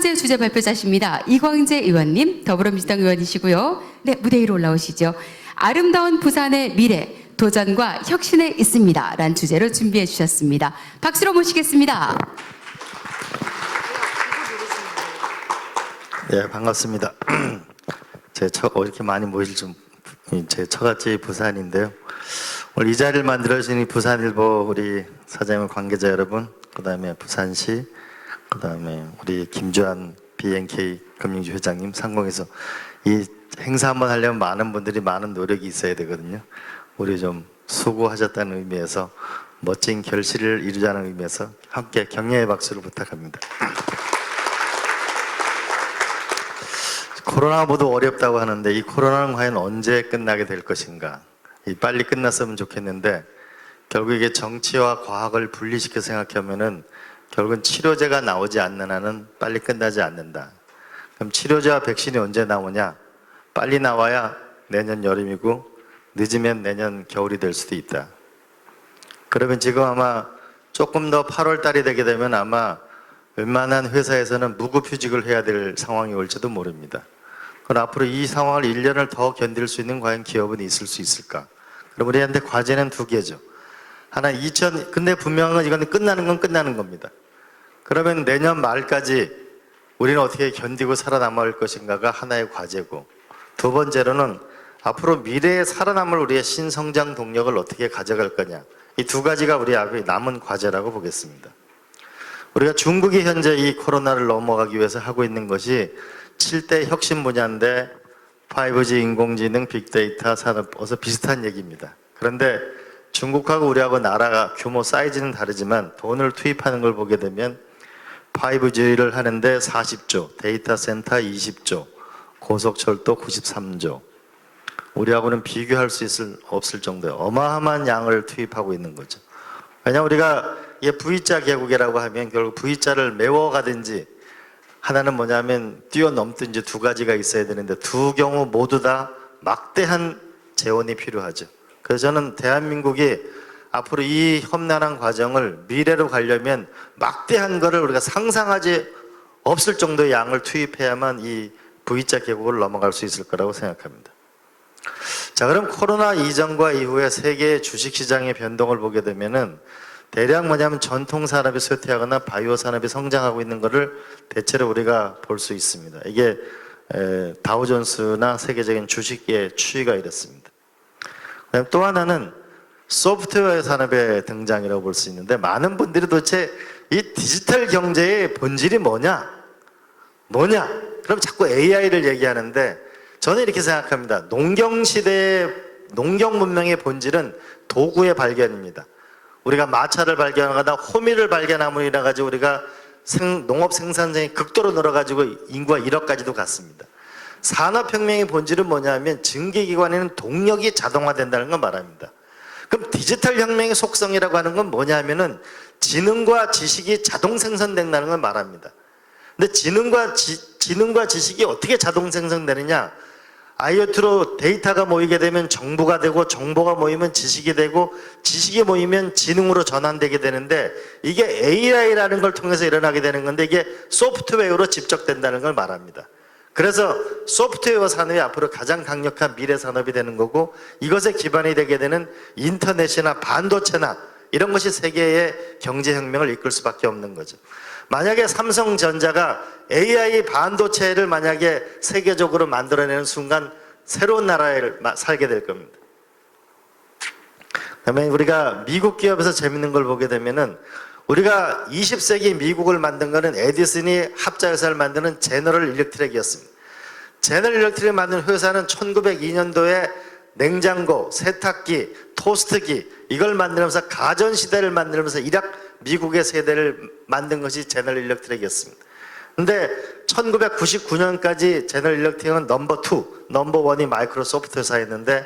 번째 주제 발표자십니다. 이광재 의원님, 더불어민주당 의원이시고요. 네, 무대 위로 올라오시죠. 아름다운 부산의 미래, 도전과 혁신에 있습니다. 라는 주제로 준비해 주셨습니다. 박수로 모시겠습니다. 예, 반갑습니다. 이렇게 많이 모이실 좀, 제 처갓집이 부산인데요. 오늘 이 자리를 만들어주신 부산일보 우리 사장님 관계자 여러분, 그 다음에 부산시, 그 다음에 우리 김주환 BNK 금융지 회장님, 상공에서 이 행사 한번 하려면 많은 분들이 많은 노력이 있어야 되거든요. 우리 좀 수고하셨다는 의미에서 멋진 결실을 이루자는 의미에서 함께 격려의 박수를 부탁합니다. 코로나 모두 어렵다고 하는데 이 코로나는 과연 언제 끝나게 될 것인가? 빨리 끝났으면 좋겠는데 결국 이게 정치와 과학을 분리시켜 생각하면은 결국은 치료제가 나오지 않는 한은 빨리 끝나지 않는다. 그럼 치료제와 백신이 언제 나오냐? 빨리 나와야 내년 여름이고 늦으면 내년 겨울이 될 수도 있다. 그러면 지금 아마 조금 더 8월 달이 되게 되면 아마 웬만한 회사에서는 무급휴직을 해야 될 상황이 올지도 모릅니다. 그럼 앞으로 이 상황을 1년을 더 견딜 수 있는 과연 기업은 있을 수 있을까? 그럼 우리한테 과제는 두 개죠. 하나 근데 분명한 건 이건 끝나는 건 끝나는 겁니다. 그러면 내년 말까지 우리는 어떻게 견디고 살아남을 것인가가 하나의 과제고, 두 번째로는 앞으로 미래에 살아남을 우리의 신성장 동력을 어떻게 가져갈 거냐. 이 두 가지가 우리 앞에 남은 과제라고 보겠습니다. 우리가 중국이 현재 이 코로나를 넘어가기 위해서 하고 있는 것이 7대 혁신 분야인데 5G, 인공지능, 빅데이터 산업, 어서 비슷한 얘기입니다. 그런데 중국하고 우리하고 나라가 규모 사이즈는 다르지만 돈을 투입하는 걸 보게 되면 5G를 하는데 40조, 데이터 센터 20조, 고속철도 93조. 우리하고는 비교할 수 없을 정도의 어마어마한 양을 투입하고 있는 거죠. 왜냐하면 우리가 이게 V자 개국이라고 하면 결국 V자를 메워가든지 하나는 뭐냐면 뛰어넘든지 두 가지가 있어야 되는데 두 경우 모두 다 막대한 재원이 필요하죠. 그래서 저는 대한민국이 앞으로 이 험난한 과정을 미래로 가려면 막대한 거를 우리가 상상하지 없을 정도의 양을 투입해야만 이 V자 개국을 넘어갈 수 있을 거라고 생각합니다. 자, 그럼 코로나 이전과 이후에 세계의 주식시장의 변동을 보게 되면은 대략 뭐냐면 전통 산업이 쇠퇴하거나 바이오 산업이 성장하고 있는 것을 대체로 우리가 볼 수 있습니다. 이게 다우존스나 세계적인 주식의 추이가 이렇습니다. 그다음 또 하나는 소프트웨어 산업의 등장이라고 볼 수 있는데, 많은 분들이 도대체 이 디지털 경제의 본질이 뭐냐? 그럼 자꾸 AI를 얘기하는데 저는 이렇게 생각합니다. 농경시대의 농경 문명의 본질은 도구의 발견입니다. 우리가 마차를 발견하거나 호미를 발견함으로 인해 가지고 우리가 농업 생산성이 극도로 늘어가지고 인구가 1억까지도 갔습니다. 산업혁명의 본질은 뭐냐면 증기기관에는 동력이 자동화된다는 걸 말합니다. 그럼 디지털 혁명의 속성이라고 하는 건 뭐냐면은 지능과 지식이 자동 생성된다는 걸 말합니다. 근데 지능과 지식이 어떻게 자동 생성되느냐? IoT로 데이터가 모이게 되면 정보가 되고, 정보가 모이면 지식이 되고, 지식이 모이면 지능으로 전환되게 되는데, 이게 AI라는 걸 통해서 일어나게 되는 건데 이게 소프트웨어로 집적된다는 걸 말합니다. 그래서 소프트웨어 산업이 앞으로 가장 강력한 미래 산업이 되는 거고, 이것에 기반이 되게 되는 인터넷이나 반도체나 이런 것이 세계의 경제혁명을 이끌 수밖에 없는 거죠. 만약에 삼성전자가 AI 반도체를 만약에 세계적으로 만들어내는 순간 새로운 나라에 살게 될 겁니다. 그다음에 우리가 미국 기업에서 재밌는 걸 보게 되면은, 우리가 20세기 미국을 만든 거는 에디슨이 합자회사를 만드는 제너럴 일렉트릭이었습니다. 제너럴 일렉트릭을 만든 회사는 1902년도에 냉장고, 세탁기, 토스트기 이걸 만들면서 가전시대를 만들면서 일약 미국의 세대를 만든 것이 제너럴 일렉트릭이었습니다. 근데 1999년까지 제너럴 일렉트릭은 넘버 1이 마이크로소프트 회사였는데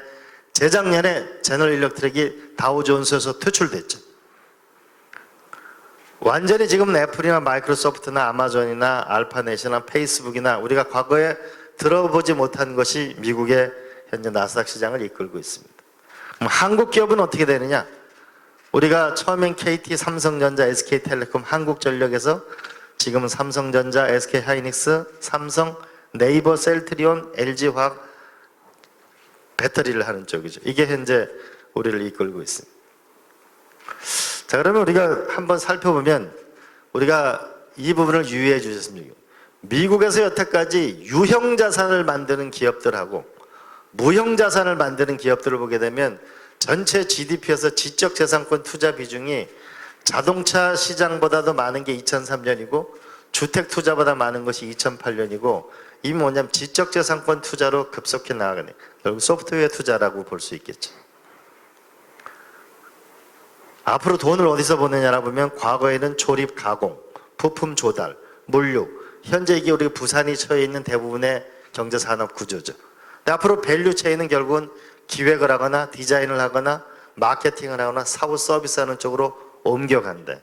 재작년에 제너럴 일렉트릭이 다우존스에서 퇴출됐죠. 완전히 지금 애플이나 마이크로소프트나 아마존이나 알파넷이나 페이스북이나 우리가 과거에 들어보지 못한 것이 미국의 현재 나스닥 시장을 이끌고 있습니다. 그럼 한국 기업은 어떻게 되느냐? 우리가 처음엔 KT, 삼성전자, SK텔레콤, 한국전력에서 지금은 삼성전자, SK하이닉스, 삼성, 네이버, 셀트리온, LG화학 배터리를 하는 쪽이죠. 이게 현재 우리를 이끌고 있습니다. 자, 그러면 우리가 한번 살펴보면 우리가 이 부분을 유의해 주셨습니다. 미국에서 여태까지 유형자산을 만드는 기업들하고 무형자산을 만드는 기업들을 보게 되면 전체 GDP에서 지적재산권 투자 비중이 자동차 시장보다도 많은 게 2003년이고 주택 투자보다 많은 것이 2008년이고 이 뭐냐면 지적재산권 투자로 급속히 나아가네. 결국 소프트웨어 투자라고 볼 수 있겠죠. 앞으로 돈을 어디서 버느냐라 보면 과거에는 조립, 가공, 부품 조달, 물류, 현재 이게 우리 부산이 처해 있는 대부분의 경제 산업 구조죠. 근데 앞으로 밸류 체인은 결국은 기획을 하거나 디자인을 하거나 마케팅을 하거나 사후 서비스하는 쪽으로 옮겨간대.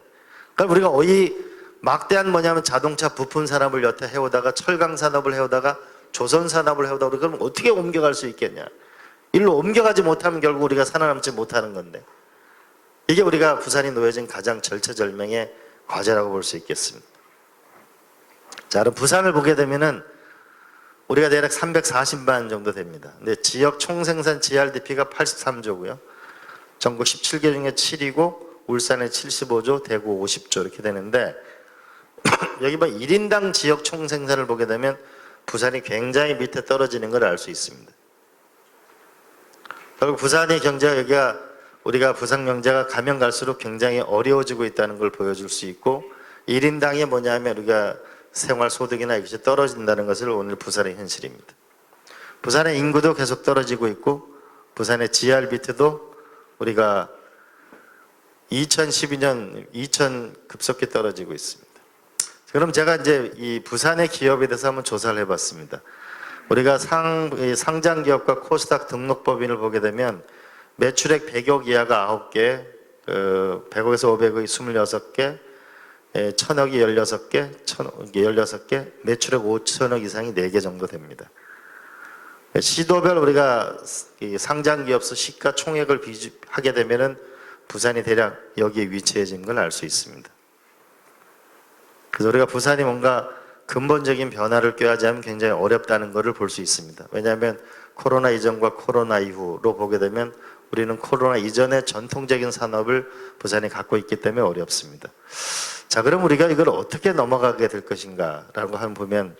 그러니까 우리가 거의 막대한 뭐냐면 자동차 부품 산업을 여태 해오다가 철강 산업을 해오다가 조선 산업을 해오다가 그럼 어떻게 옮겨갈 수 있겠냐? 일로 옮겨가지 못하면 결국 우리가 살아남지 못하는 건데. 이게 우리가 부산이 놓여진 가장 절체절명의 과제라고 볼 수 있겠습니다. 자, 그럼 부산을 보게 되면은 우리가 대략 340만 정도 됩니다. 근데 지역 총생산 GRDP가 83조고요. 전국 17개 중에 7이고 울산에 75조, 대구 50조 이렇게 되는데 여기 뭐 1인당 지역 총생산을 보게 되면 부산이 굉장히 밑에 떨어지는 걸 알 수 있습니다. 결국 부산의 경제가 여기가 우리가 부산 경제가 가면 갈수록 굉장히 어려워지고 있다는 걸 보여줄 수 있고 1인당이 뭐냐면 우리가 생활소득이나 이것이 떨어진다는 것을 오늘 부산의 현실입니다. 부산의 인구도 계속 떨어지고 있고 부산의 GRBT도 우리가 2012년 2000 급속히 떨어지고 있습니다. 그럼 제가 이제 이 부산의 기업에 대해서 한번 조사를 해봤습니다. 우리가 상장 기업과 코스닥 등록법인을 보게 되면 매출액 100억 이하가 9개, 100억에서 500억이 26개, 1000억이 16개, 1000억이 16개, 매출액 5천억 이상이 4개 정도 됩니다. 시도별 우리가 상장기업수 시가 총액을 하게 되면은 부산이 대략 여기에 위치해진 걸 알 수 있습니다. 그래서 우리가 부산이 뭔가 근본적인 변화를 꾀하자면 굉장히 어렵다는 것을 볼 수 있습니다. 왜냐하면 코로나 이전과 코로나 이후로 보게 되면 우리는 코로나 이전의 전통적인 산업을 부산이 갖고 있기 때문에 어렵습니다. 자, 그럼 우리가 이걸 어떻게 넘어가게 될 것인가 라고 하면 보면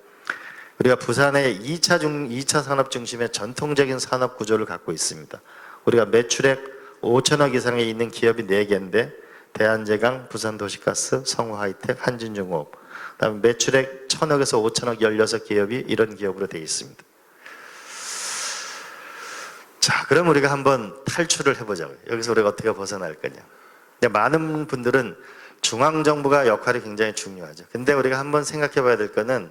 우리가 부산의 2차 산업 중심의 전통적인 산업 구조를 갖고 있습니다. 우리가 매출액 5천억 이상에 있는 기업이 4개인데 대한제강, 부산도시가스, 성우하이텍, 한진중공업, 그다음에 매출액 1000억에서 5천억 16기업이 이런 기업으로 되어 있습니다. 자, 그럼 우리가 한번 탈출을 해보자고요. 여기서 우리가 어떻게 벗어날 거냐. 많은 분들은 중앙정부가 역할이 굉장히 중요하죠. 근데 우리가 한번 생각해 봐야 될 거는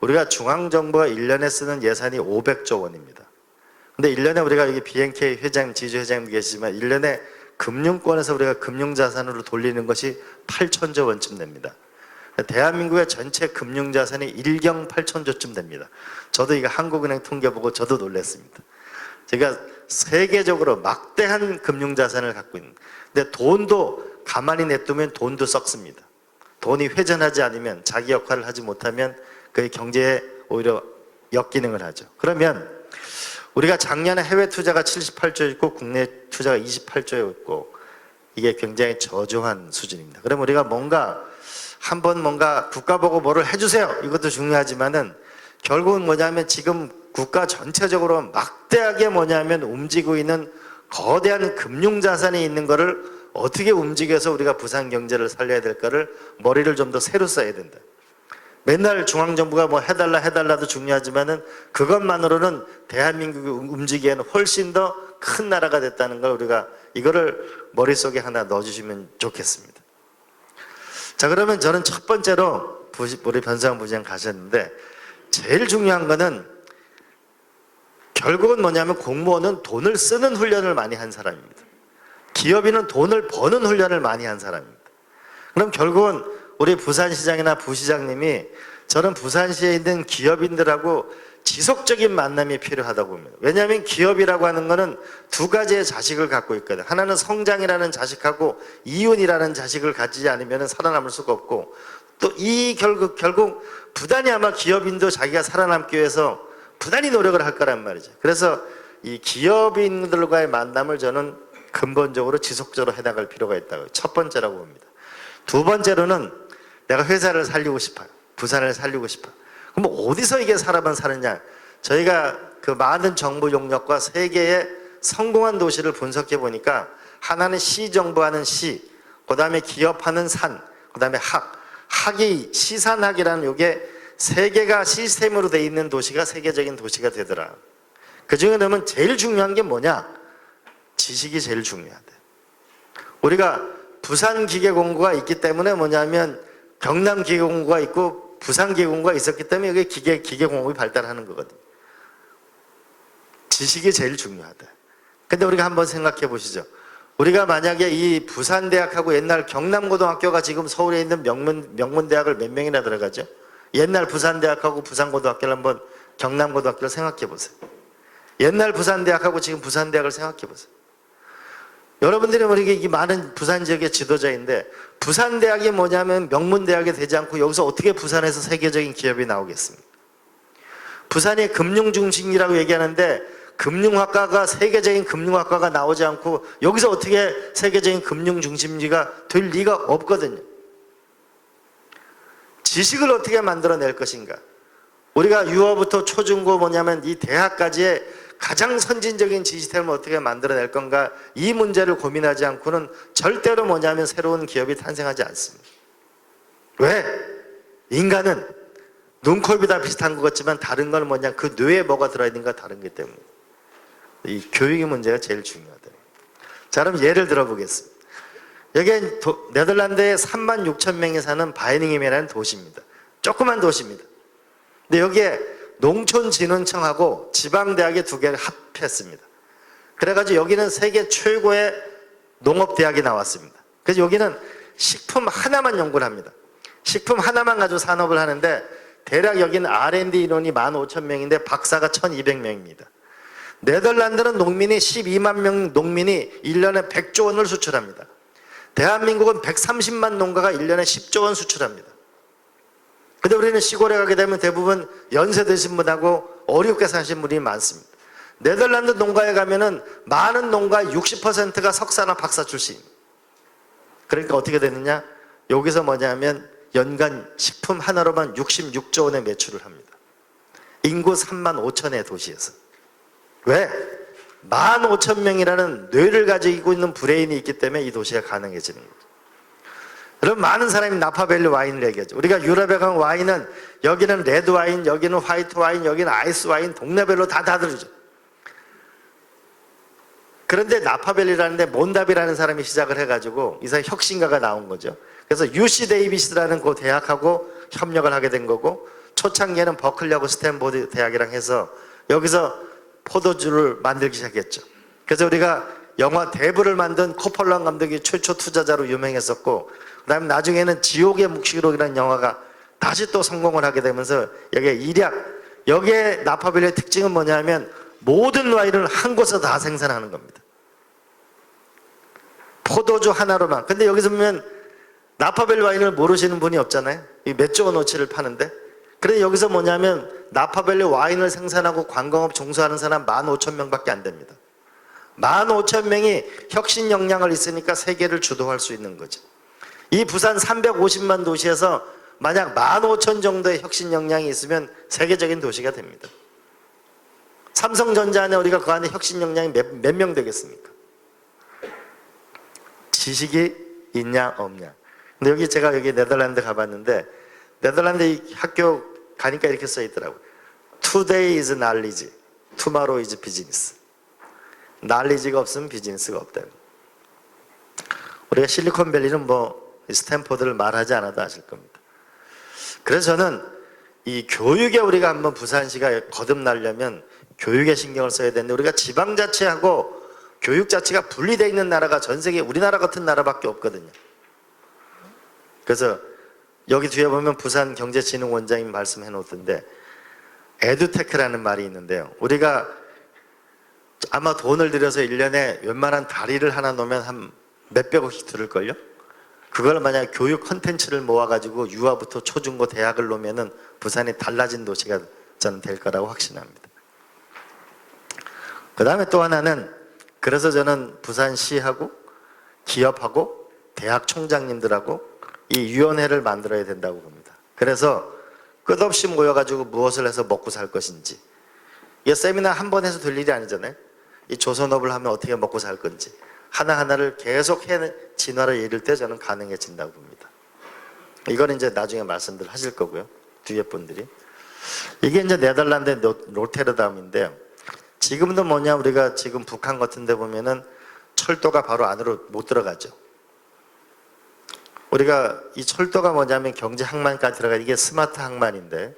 우리가 중앙정부가 1년에 쓰는 예산이 500조 원입니다. 근데 1년에 우리가 여기 BNK 회장, 지주회장님 계시지만 1년에 금융권에서 우리가 금융자산으로 돌리는 것이 8천조 원쯤 됩니다. 대한민국의 전체 금융자산이 1경 8천조쯤 됩니다. 저도 이거 한국은행 통계 보고 저도 놀랐습니다. 제가 세계적으로 막대한 금융자산을 갖고 있는, 근데 돈도 가만히 냅두면 돈도 썩습니다. 돈이 회전하지 않으면, 자기 역할을 하지 못하면 그 경제에 오히려 역기능을 하죠. 그러면 우리가 작년에 해외 투자가 78조였고 국내 투자가 28조였고 이게 굉장히 저조한 수준입니다. 그럼 우리가 한번 뭔가 국가 보고 뭐를 해주세요. 이것도 중요하지만은 결국은 뭐냐면 지금 국가 전체적으로 막대하게 움직이고 있는 거대한 금융자산이 있는 거를 어떻게 움직여서 우리가 부산 경제를 살려야 될까를 머리를 좀 더 새로 써야 된다. 맨날 중앙정부가 뭐 해달라도 중요하지만은 그것만으로는 대한민국이 움직이기에는 훨씬 더 큰 나라가 됐다는 걸 우리가 이거를 머릿속에 하나 넣어주시면 좋겠습니다. 자, 그러면 저는 첫 번째로 우리 변상훈 부장 가셨는데 제일 중요한 거는 결국은 뭐냐면 공무원은 돈을 쓰는 훈련을 많이 한 사람입니다. 기업인은 돈을 버는 훈련을 많이 한 사람입니다. 그럼 결국은 우리 부산시장이나 부시장님이 저는 부산시에 있는 기업인들하고 지속적인 만남이 필요하다고 봅니다. 왜냐하면 기업이라고 하는 거는 두 가지의 자식을 갖고 있거든요. 하나는 성장이라는 자식하고 이윤이라는 자식을 가지지 않으면 살아남을 수가 없고 또 이 결국 부단히 아마 기업인도 자기가 살아남기 위해서 부단히 노력을 할 거란 말이죠. 그래서 이 기업인들과의 만남을 저는 근본적으로 지속적으로 해나갈 필요가 있다고 첫 번째라고 봅니다. 두 번째로는 내가 회사를 살리고 싶어요. 부산을 살리고 싶어요. 그럼 어디서 이게 사람만 사느냐? 저희가 그 많은 정부 용역과 세계의 성공한 도시를 분석해 보니까 하나는 시정부하는 시, 그 다음에 기업하는 산, 그 다음에 학이 시산학이라는 요게 세 개가 시스템으로 돼 있는 도시가 세계적인 도시가 되더라. 그 중에 그러면 제일 중요한 게 뭐냐? 지식이 제일 중요하대. 우리가 부산기계공고가 있기 때문에 뭐냐면 경남기계공고가 있고 부산기계공고가 있었기 때문에 이게 기계공업이 발달하는 거거든. 지식이 제일 중요하다. 근데 우리가 한번 생각해 보시죠. 우리가 만약에 이 부산대학하고 옛날 경남고등학교가 지금 서울에 있는 명문대학을 몇 명이나 들어가죠? 옛날 부산대학하고 부산고등학교를 한번 경남고등학교를 생각해 보세요. 옛날 부산대학하고 지금 부산대학을 생각해 보세요. 여러분들이 모르게 이 많은 부산 지역의 지도자인데 부산대학이 뭐냐면 명문대학이 되지 않고 여기서 어떻게 부산에서 세계적인 기업이 나오겠습니까? 부산이 금융중심이라고 얘기하는데 금융학과가 세계적인 금융학과가 나오지 않고 여기서 어떻게 세계적인 금융중심지가 될 리가 없거든요. 지식을 어떻게 만들어낼 것인가? 우리가 유아부터 초중고 뭐냐면 이 대학까지의 가장 선진적인 시스템을 어떻게 만들어낼 건가? 이 문제를 고민하지 않고는 절대로 뭐냐면 새로운 기업이 탄생하지 않습니다. 왜? 인간은 눈코입이 다 비슷한 것 같지만 다른 건 뭐냐? 그 뇌에 뭐가 들어있는가 다른 게 때문에. 이 교육의 문제가 제일 중요하다. 자, 그럼 예를 들어 보겠습니다. 여기에 네덜란드에 36,000명이 사는 바이닝햄이라는 도시입니다. 조그만 도시입니다. 근데 여기에 농촌진흥청하고 지방대학의 두 개를 합했습니다. 그래가지고 여기는 세계 최고의 농업대학이 나왔습니다. 그래서 여기는 식품 하나만 연구를 합니다. 식품 하나만 가지고 산업을 하는데 대략 여기는 R&D 인원이 15,000명인데 박사가 1,200명입니다. 네덜란드는 농민이 12만 명 농민이 1년에 100조 원을 수출합니다. 대한민국은 130만 농가가 1년에 10조 원 수출합니다. 근데 우리는 시골에 가게 되면 대부분 연세 드신 분하고 어렵게 사신 분이 많습니다. 네덜란드 농가에 가면은 많은 농가 60%가 석사나 박사 출신입니다. 그러니까 어떻게 되느냐? 여기서 뭐냐면 연간 식품 하나로만 66조 원의 매출을 합니다. 인구 3만 5천의 도시에서. 왜? 15,000명이라는 뇌를 가지고 있는 브레인이 있기 때문에 이 도시가 가능해지는 거죠. 여러분 많은 사람이 나파밸리 와인을 얘기하죠. 우리가 유럽에 가면 와인은 여기는 레드 와인, 여기는 화이트 와인, 여기는 아이스 와인 동네별로 다 다르죠. 그런데 나파밸리라는데 몬답이라는 사람이 시작을 해가지고 이 사람이 혁신가가 나온 거죠. 그래서 UC 데이비스라는 그 대학하고 협력을 하게 된 거고 초창기에는 버클리하고 스탠포드 대학이랑 해서 여기서 포도주를 만들기 시작했죠. 그래서 우리가 영화 대부를 만든 코폴라 감독이 최초 투자자로 유명했었고 그다음에 나중에는 지옥의 묵시록이라는 영화가 다시 또 성공을 하게 되면서 여기에 여기에 나파밸리의 특징은 뭐냐면 모든 와인을 한 곳에서 다 생산하는 겁니다. 포도주 하나로만. 근데 여기서 보면 나파밸리 와인을 모르시는 분이 없잖아요. 이 몇 조 원어치를 파는데. 그런데 여기서 뭐냐면 나파밸리 와인을 생산하고 관광업 종사하는 사람 15,000명밖에 안 됩니다. 15,000명이 혁신 역량을 있으니까 세계를 주도할 수 있는 거죠. 이 부산 350만 도시에서 만약 15,000 정도의 혁신 역량이 있으면 세계적인 도시가 됩니다. 삼성전자 안에 우리가 그 안에 혁신 역량이 몇 명 되겠습니까? 지식이 있냐 없냐. 근데 제가 여기 네덜란드 가봤는데 네덜란드 이 학교 가니까 이렇게 써 있더라고요. Today is knowledge, tomorrow is business. knowledge가 없으면 비즈니스가 없다. 우리가 실리콘밸리는 스탠포드를 말하지 않아도 아실 겁니다. 그래서 저는 이 교육에 우리가 한번 부산시가 거듭나려면 교육에 신경을 써야 되는데 우리가 지방자치하고 교육자치가 분리되어 있는 나라가 전 세계 우리나라 같은 나라밖에 없거든요. 그래서 여기 뒤에 보면 부산경제진흥원장님 말씀해 놓던데 에듀테크라는 말이 있는데요. 우리가 아마 돈을 들여서 1년에 웬만한 다리를 하나 놓으면 한 몇백억씩 들을걸요? 그걸 만약 교육 콘텐츠를 모아가지고 유아부터 초중고 대학을 놓으면은 부산이 달라진 도시가 저는 될 거라고 확신합니다. 그 다음에 또 하나는, 그래서 저는 부산시하고 기업하고 대학 총장님들하고 이 위원회를 만들어야 된다고 봅니다. 그래서 끝없이 모여가지고 무엇을 해서 먹고 살 것인지, 이 세미나 한 번 해서 될 일이 아니잖아요. 이 조선업을 하면 어떻게 먹고 살 건지 하나하나를 계속 진화를 이룰 때 저는 가능해진다고 봅니다. 이건 이제 나중에 말씀들 하실 거고요, 뒤에 분들이. 이게 이제 네덜란드 로테르담인데, 지금도 뭐냐, 우리가 지금 북한 같은 데 보면은 철도가 바로 안으로 못 들어가죠. 우리가 이 철도가 뭐냐면 경제 항만까지 들어가, 이게 스마트 항만인데,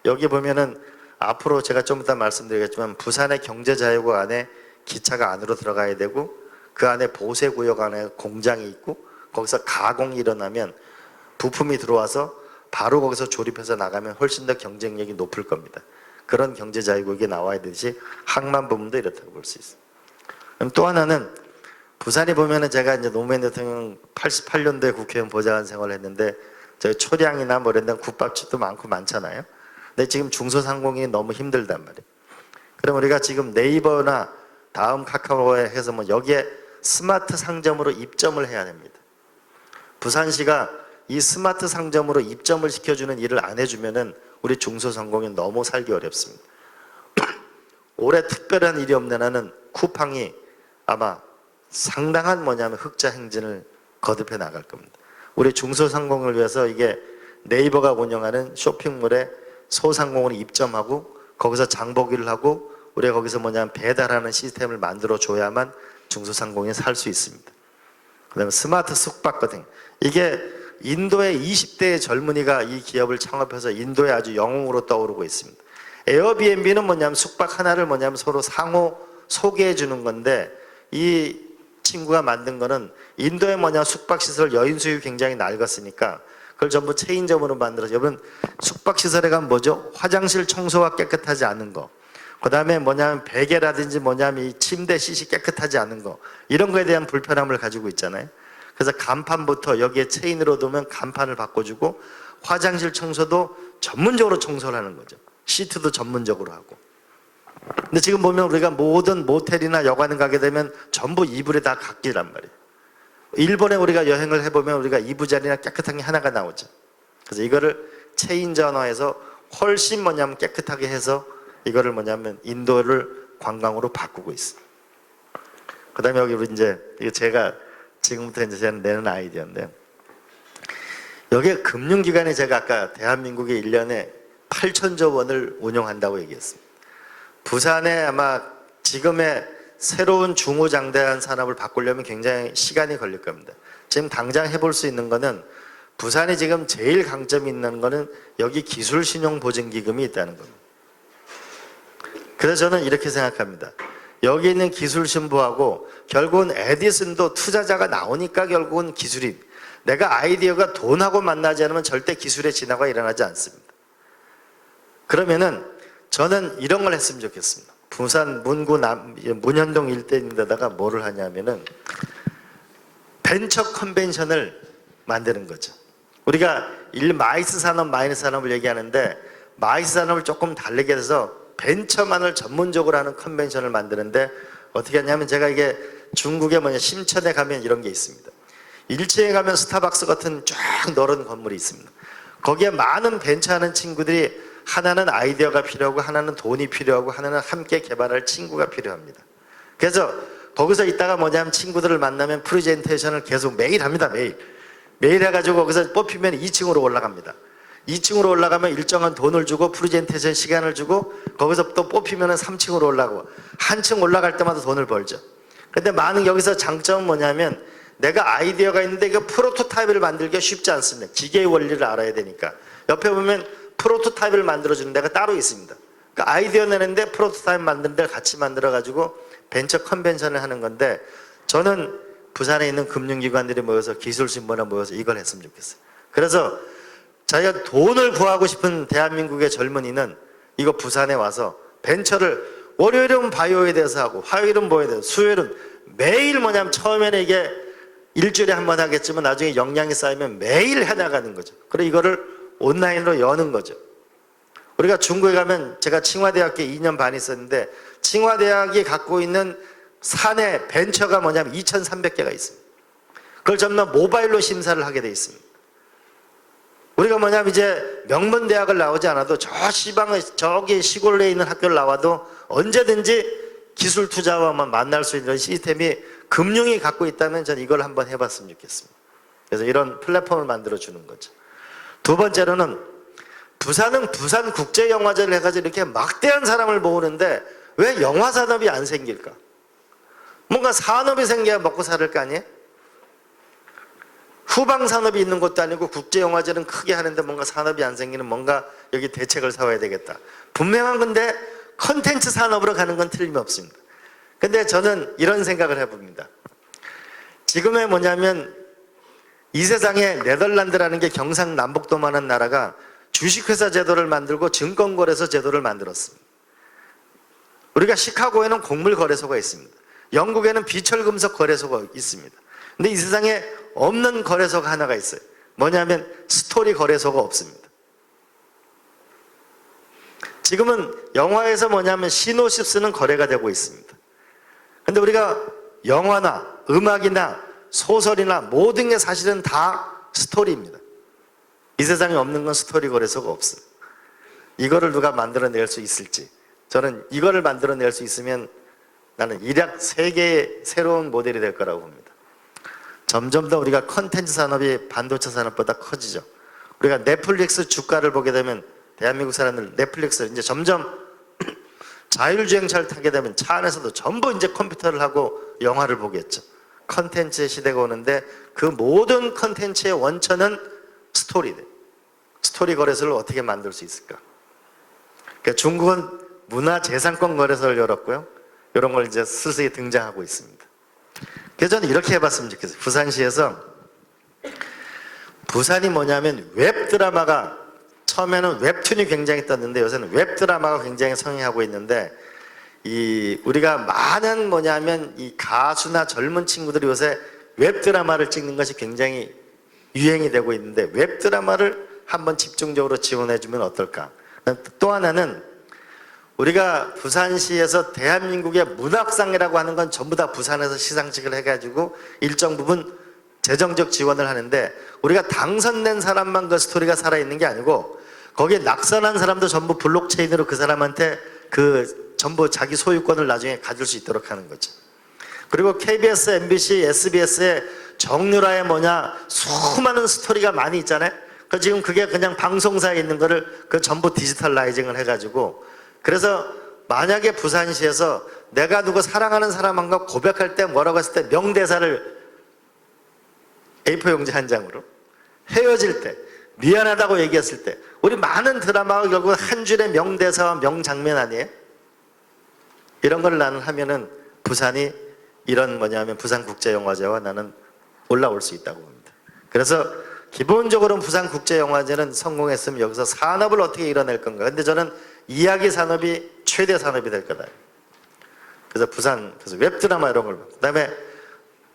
여기 보면은 앞으로 제가 좀 이따 말씀드리겠지만 부산의 경제자유구 안에 기차가 안으로 들어가야 되고, 그 안에 보세구역 안에 공장이 있고, 거기서 가공이 일어나면 부품이 들어와서 바로 거기서 조립해서 나가면 훨씬 더 경쟁력이 높을 겁니다. 그런 경제자유국이 나와야 되듯이 항만 부분도 이렇다고 볼 수 있습니다. 그럼 또 하나는, 부산이 보면은 제가 이제 노무현 대통령 88년도에 국회의원 보좌관 생활을 했는데, 저희 초량이나 뭐 이런 데는 국밥집도 많고 많잖아요. 근데 지금 중소상공인이 너무 힘들단 말이에요. 그럼 우리가 지금 네이버나 다음 카카오에 해서 뭐 여기에 스마트 상점으로 입점을 해야 됩니다. 부산시가 이 스마트 상점으로 입점을 시켜주는 일을 안 해주면은 우리 중소상공인 너무 살기 어렵습니다. 올해 특별한 일이 없는 한은 쿠팡이 아마 상당한 뭐냐면 흑자 행진을 거듭해 나갈 겁니다. 우리 중소상공을 위해서 이게 네이버가 운영하는 쇼핑몰에 소상공인이 입점하고 거기서 장보기를 하고 우리가 거기서 뭐냐면 배달하는 시스템을 만들어 줘야만 중소상공인이 살 수 있습니다. 그 다음에 스마트 숙박거든. 이게 인도의 20대의 젊은이가 이 기업을 창업해서 인도에 아주 영웅으로 떠오르고 있습니다. 에어비앤비는 뭐냐면 숙박 하나를 뭐냐면 서로 상호 소개해 주는 건데, 이 친구가 만든 거는 인도에 뭐냐 숙박시설 여인 수요 굉장히 낡았으니까 그걸 전부 체인점으로 만들어서, 여러분 숙박시설에 가면 뭐죠? 화장실 청소가 깨끗하지 않은 거, 그 다음에 뭐냐면 베개라든지 뭐냐면 이 침대 씻이 깨끗하지 않은 거, 이런 거에 대한 불편함을 가지고 있잖아요. 그래서 간판부터 여기에 체인으로 두면 간판을 바꿔주고, 화장실 청소도 전문적으로 청소를 하는 거죠. 시트도 전문적으로 하고. 근데 지금 보면 우리가 모든 모텔이나 여관에 가게 되면 전부 이불에 다 각기란 말이에요. 일본에 우리가 여행을 해보면 우리가 이부자리나 깨끗한 게 하나가 나오죠. 그래서 이거를 체인 전화해서 훨씬 뭐냐면 깨끗하게 해서 이거를 뭐냐면 인도를 관광으로 바꾸고 있습니다. 그 다음에 여기 우리 이제 이거 제가 지금부터 이제 제가 내는 아이디어인데, 여기에 금융기관이 제가 아까 대한민국에 1년에 8천조 원을 운용한다고 얘기했습니다. 부산에 아마 지금의 새로운 중후장대한 산업을 바꾸려면 굉장히 시간이 걸릴 겁니다. 지금 당장 해볼 수 있는 거는, 부산이 지금 제일 강점이 있는 거는 여기 기술신용보증기금이 있다는 겁니다. 그래서 저는 이렇게 생각합니다. 여기 있는 기술신보하고 결국은 에디슨도 투자자가 나오니까 결국은 기술이, 내가 아이디어가 돈하고 만나지 않으면 절대 기술의 진화가 일어나지 않습니다. 그러면은 저는 이런 걸 했으면 좋겠습니다. 부산 문구 문현동 일대인데다가 뭐를 하냐면은 벤처 컨벤션을 만드는 거죠. 우리가 마이스 산업, 마이너스 산업을 얘기하는데, 마이스 산업을 조금 다르게 해서 벤처만을 전문적으로 하는 컨벤션을 만드는데, 어떻게 하냐면, 제가 이게 중국에 심천에 가면 이런 게 있습니다. 1층에 가면 스타벅스 같은 쫙 넓은 건물이 있습니다. 거기에 많은 벤처하는 친구들이, 하나는 아이디어가 필요하고 하나는 돈이 필요하고 하나는 함께 개발할 친구가 필요합니다. 그래서 거기서 있다가 뭐냐면 친구들을 만나면 프레젠테이션을 계속 매일 합니다. 매일 해가지고 거기서 뽑히면 2층으로 올라갑니다. 2층으로 올라가면 일정한 돈을 주고 프레젠테이션 시간을 주고, 거기서 또 뽑히면 3층으로 올라가고, 한층 올라갈 때마다 돈을 벌죠. 근데 많은 여기서 장점은 뭐냐면, 내가 아이디어가 있는데 그 프로토타입을 만들기가 쉽지 않습니다. 기계의 원리를 알아야 되니까. 옆에 보면 프로토타입을 만들어주는 데가 따로 있습니다. 그러니까 아이디어 내는데 프로토타입 만드는 데를 같이 만들어가지고 벤처 컨벤션을 하는 건데, 저는 부산에 있는 금융기관들이 모여서 기술신보나 모여서 이걸 했으면 좋겠어요. 그래서 자기가 돈을 구하고 싶은 대한민국의 젊은이는 이거 부산에 와서 벤처를, 월요일은 바이오에 대해서 하고, 화요일은 뭐에 대해서, 수요일은 매일 뭐냐면 처음에는 이게 일주일에 한 번 하겠지만 나중에 역량이 쌓이면 매일 해나가는 거죠. 그리고 이거를 온라인으로 여는 거죠. 우리가 중국에 가면 제가 칭화대학교에 2년 반 있었는데 칭화대학이 갖고 있는 사내 벤처가 뭐냐면 2,300개가 있습니다. 그걸 전부 다 모바일로 심사를 하게 돼 있습니다. 우리가 뭐냐면 이제 명문대학을 나오지 않아도 저 시방의 저기 시골에 있는 학교를 나와도 언제든지 기술 투자와만 만날 수 있는 시스템이 금융이 갖고 있다면 저는 이걸 한번 해봤으면 좋겠습니다. 그래서 이런 플랫폼을 만들어 주는 거죠. 두 번째로는 부산은 부산국제영화제를 해가지고 이렇게 막대한 사람을 모으는데 왜 영화산업이 안 생길까? 뭔가 산업이 생겨야 먹고 살을 거 아니에요? 후방산업이 있는 것도 아니고 국제영화제는 크게 하는데 뭔가 산업이 안 생기는 뭔가 여기 대책을 세워야 되겠다. 분명한 건데 컨텐츠 산업으로 가는 건 틀림없습니다. 근데 저는 이런 생각을 해봅니다. 지금의 뭐냐면 이 세상에 네덜란드라는 게 경상남북도만한 나라가 주식회사 제도를 만들고 증권거래소 제도를 만들었습니다. 우리가 시카고에는 곡물거래소가 있습니다. 영국에는 비철금속 거래소가 있습니다. 근데 이 세상에 없는 거래소가 하나가 있어요. 뭐냐면 스토리 거래소가 없습니다. 지금은 영화에서 뭐냐면 시노십 쓰는 거래가 되고 있습니다. 근데 우리가 영화나 음악이나 소설이나 모든 게 사실은 다 스토리입니다. 이 세상에 없는 건 스토리 거래소가 없어요. 이거를 누가 만들어낼 수 있을지, 저는 이거를 만들어낼 수 있으면 나는 일약 세계의 새로운 모델이 될 거라고 봅니다. 점점 더 우리가 컨텐츠 산업이 반도체 산업보다 커지죠. 우리가 넷플릭스 주가를 보게 되면 대한민국 사람들 넷플릭스 이제 점점 자율주행차를 타게 되면 차 안에서도 전부 이제 컴퓨터를 하고 영화를 보겠죠. 컨텐츠의 시대가 오는데 그 모든 컨텐츠의 원천은 스토리들. 스토리 거래소를 어떻게 만들 수 있을까? 그러니까 중국은 문화재산권 거래소를 열었고요. 이런 걸 이제 슬슬 등장하고 있습니다. 그래서 저는 이렇게 해봤으면 좋겠어요. 부산시에서 부산이 뭐냐면 웹드라마가 처음에는 웹툰이 굉장히 떴는데 요새는 웹드라마가 굉장히 성행하고 있는데 우리가 많은 뭐냐면 이 가수나 젊은 친구들이 요새 웹드라마를 찍는 것이 굉장히 유행이 되고 있는데 웹드라마를 한번 집중적으로 지원해주면 어떨까? 또 하나는 우리가 부산시에서 대한민국의 문학상이라고 하는 건 전부 다 부산에서 시상식을 해가지고 일정 부분 재정적 지원을 하는데 우리가 당선된 사람만 그 스토리가 살아있는 게 아니고 거기에 낙선한 사람도 전부 블록체인으로 그 사람한테 그 전부 자기 소유권을 나중에 가질 수 있도록 하는 거죠. 그리고 KBS, MBC, SBS의 정유라의 수많은 스토리가 많이 있잖아요. 그 지금 그게 그냥 방송사에 있는 거를 그 전부 디지털라이징을 해가지고 그래서 만약에 부산시에서 내가 누구 사랑하는 사람한테 고백할 때 뭐라고 했을 때 명대사를 A4 용지 한 장으로 헤어질 때 미안하다고 얘기했을 때 우리 많은 드라마가 결국 한 줄의 명대사와 명장면 아니에요? 이런 걸 나는 하면은 부산이 이런 부산국제영화제와 나는 올라올 수 있다고 봅니다. 그래서 기본적으로는 부산국제영화제는 성공했으면 여기서 산업을 어떻게 이뤄낼 건가. 근데 저는 이야기 산업이 최대 산업이 될 거다. 그래서 그래서 웹드라마 이런 걸. 그 다음에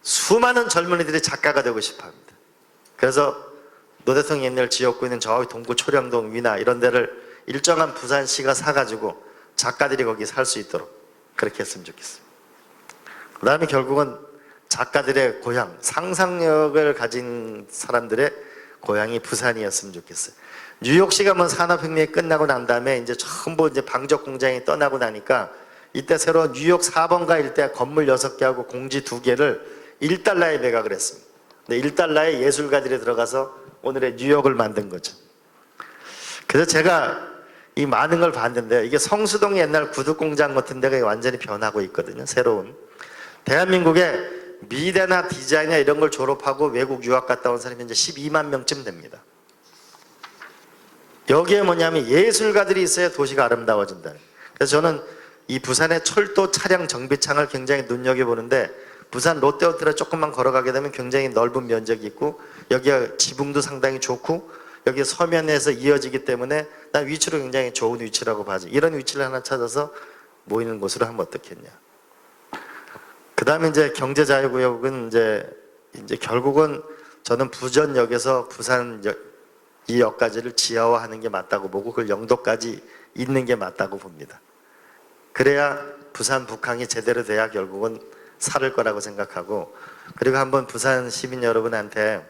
수많은 젊은이들이 작가가 되고 싶어 합니다. 그래서 노 대통령이 옛날 지었고 있는 저기 동구 초량동 위나 이런 데를 일정한 부산시가 사가지고 작가들이 거기 살 수 있도록 그렇게 했으면 좋겠어요. 그 다음에 결국은 작가들의 고향, 상상력을 가진 사람들의 고향이 부산이었으면 좋겠어요. 뉴욕시가 산업혁명이 끝나고 난 다음에 이제 전부 이제 방적 공장이 떠나고 나니까 이때 새로 뉴욕 4번가 일대 건물 6개하고 공지 2개를 $1에 매각을 했습니다. 근데 $1에 예술가들이 들어가서 오늘의 뉴욕을 만든 거죠. 그래서 제가 이 많은 걸 봤는데 이게 성수동 옛날 구두공장 같은 데가 완전히 변하고 있거든요. 새로운. 대한민국에 미대나 디자인이나 이런 걸 졸업하고 외국 유학 갔다 온 사람이 이제 12만 명쯤 됩니다. 여기에 예술가들이 있어야 도시가 아름다워진다. 그래서 저는 이 부산의 철도 차량 정비창을 굉장히 눈여겨보는데 부산 롯데호텔에 조금만 걸어가게 되면 굉장히 넓은 면적이 있고 여기가 지붕도 상당히 좋고 여기 서면에서 이어지기 때문에 난 위치로 굉장히 좋은 위치라고 봐지. 이런 위치를 하나 찾아서 모이는 곳으로 하면 어떻겠냐. 그 다음에 이제 경제자유구역은 이제 이제 결국은 저는 부전역에서 부산 이 역까지를 지하화하는 게 맞다고 보고 그걸 영도까지 잇는 게 맞다고 봅니다. 그래야 부산 북항이 제대로 돼야 결국은 살을 거라고 생각하고, 그리고 한번 부산 시민 여러분한테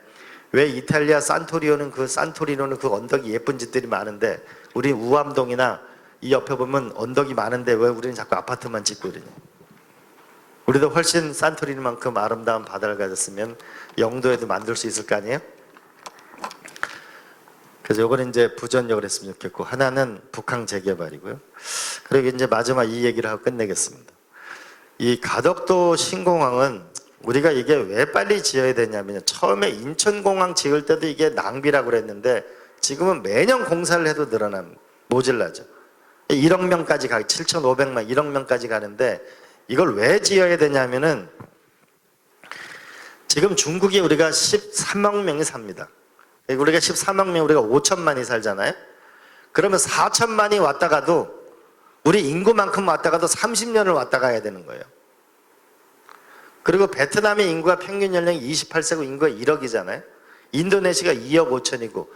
왜 이탈리아 산토리노는 그 언덕이 예쁜 집들이 많은데 우리 우암동이나 이 옆에 보면 언덕이 많은데 왜 우리는 자꾸 아파트만 짓고 그러냐. 우리도 훨씬 산토리니만큼 아름다운 바다를 가졌으면 영도에도 만들 수 있을 거 아니에요? 그래서 요거는 이제 부전역을 했으면 좋겠고, 하나는 북항 재개발이고요. 그리고 이제 마지막 이 얘기를 하고 끝내겠습니다. 이 가덕도 신공항은 우리가 이게 왜 빨리 지어야 되냐면요, 처음에 인천공항 지을 때도 이게 낭비라고 그랬는데 지금은 매년 공사를 해도 모질라죠. 1억 명까지 7,500만 1억 명까지 가는데 이걸 왜 지어야 되냐면은 지금 중국이 우리가 13억 명이 삽니다. 우리가 13억 명, 우리가 5천만이 살잖아요. 그러면 4천만이 왔다가도 우리 인구만큼 왔다가도 30년을 왔다 가야 되는 거예요. 그리고 베트남의 인구가 평균 연령이 28세고 인구가 1억이잖아요. 인도네시아가 2억 5천이고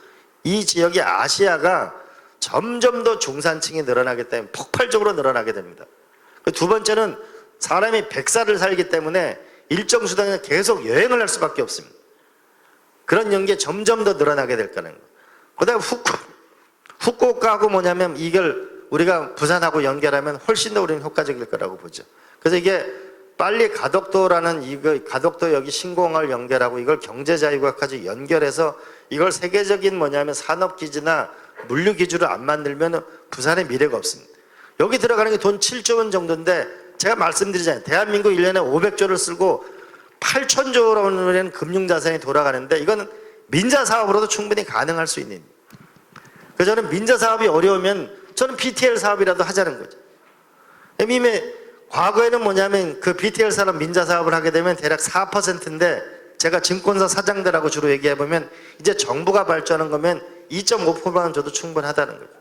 이 지역이 아시아가 점점 더 중산층이 늘어나기 때문에 폭발적으로 늘어나게 됩니다. 두 번째는 사람이 100살을 살기 때문에 일정 수단에 계속 여행을 할 수밖에 없습니다. 그런 연계에 점점 더 늘어나게 될 거라는 거예요. 그 다음에 후쿠오카하고 뭐냐면 이걸 우리가 부산하고 연결하면 훨씬 더 우리는 효과적일 거라고 보죠. 그래서 이게 빨리 가덕도라는 가덕도 여기 신공항을 연결하고 이걸 경제자유국까지 연결해서 이걸 세계적인 뭐냐면 산업기지나 물류기지로 안 만들면 부산의 미래가 없습니다. 여기 들어가는 게 돈 7조 원 정도인데 제가 말씀드리잖아요. 대한민국 1년에 500조를 쓰고 8천조 원이라는 금융자산이 돌아가는데 이건 민자사업으로도 충분히 가능할 수 있는. 그래서 저는 민자사업이 어려우면 저는 BTL 사업이라도 하자는 거죠. 이미 과거에는 뭐냐면 그 BTL 사업 민자사업을 하게 되면 대략 4%인데 제가 증권사 사장들하고 주로 얘기해보면 이제 정부가 발주하는 거면 2.5%만 줘도 충분하다는 거죠.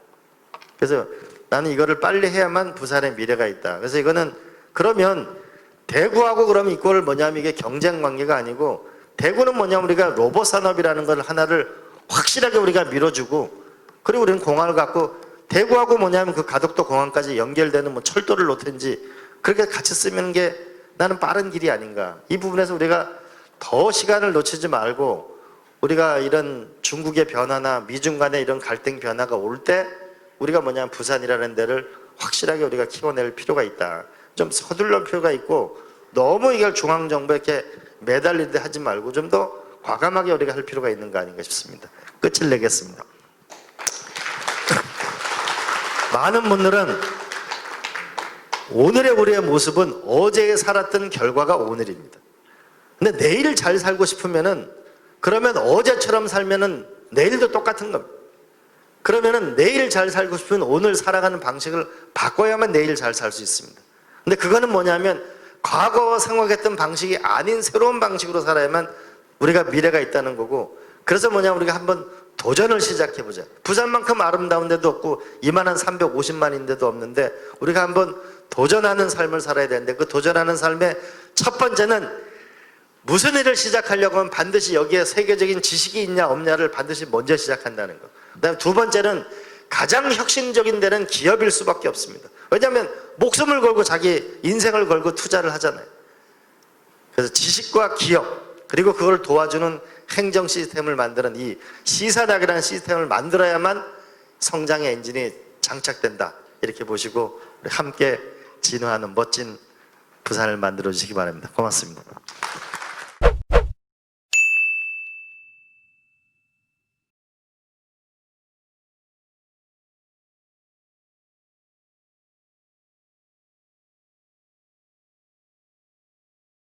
그래서 나는 이거를 빨리 해야만 부산의 미래가 있다. 그래서 이거는 그러면 대구하고 그러면 이걸 뭐냐면 이게 경쟁 관계가 아니고 대구는 뭐냐면 우리가 로봇 산업이라는 걸 하나를 확실하게 우리가 밀어주고 그리고 우리는 공항을 갖고 대구하고 뭐냐면 그 가덕도 공항까지 연결되는 뭐 철도를 놓든지 그렇게 같이 쓰는 게 나는 빠른 길이 아닌가. 이 부분에서 우리가 더 시간을 놓치지 말고 우리가 이런 중국의 변화나 미중 간의 이런 갈등 변화가 올 때 우리가 뭐냐면 부산이라는 데를 확실하게 우리가 키워낼 필요가 있다. 좀 서둘러 필요가 있고 너무 이걸 중앙정부에 이렇게 매달리듯 하지 말고 좀 더 과감하게 우리가 할 필요가 있는 거 아닌가 싶습니다. 끝을 내겠습니다. 많은 분들은 오늘의 우리의 모습은 어제 살았던 결과가 오늘입니다. 근데 내일 잘 살고 싶으면은 그러면 어제처럼 살면은 내일도 똑같은 겁니다. 그러면은 내일 잘 살고 싶으면 오늘 살아가는 방식을 바꿔야만 내일 잘 살 수 있습니다. 근데 그거는 뭐냐면 과거와 생각했던 방식이 아닌 새로운 방식으로 살아야만 우리가 미래가 있다는 거고 그래서 뭐냐면 우리가 한번 도전을 시작해보자. 부산만큼 아름다운 데도 없고 이만한 350만인데도 없는데 우리가 한번 도전하는 삶을 살아야 되는데 그 도전하는 삶의 첫 번째는 무슨 일을 시작하려고 하면 반드시 여기에 세계적인 지식이 있냐 없냐를 반드시 먼저 시작한다는 거. 그다음에 두 번째는 가장 혁신적인 데는 기업일 수밖에 없습니다. 왜냐하면 목숨을 걸고 자기 인생을 걸고 투자를 하잖아요. 그래서 지식과 기업 그리고 그걸 도와주는 행정 시스템을 만드는 이 시사학이라는 시스템을 만들어야만 성장의 엔진이 장착된다. 이렇게 보시고 우리 함께 진화하는 멋진 부산을 만들어 주시기 바랍니다. 고맙습니다.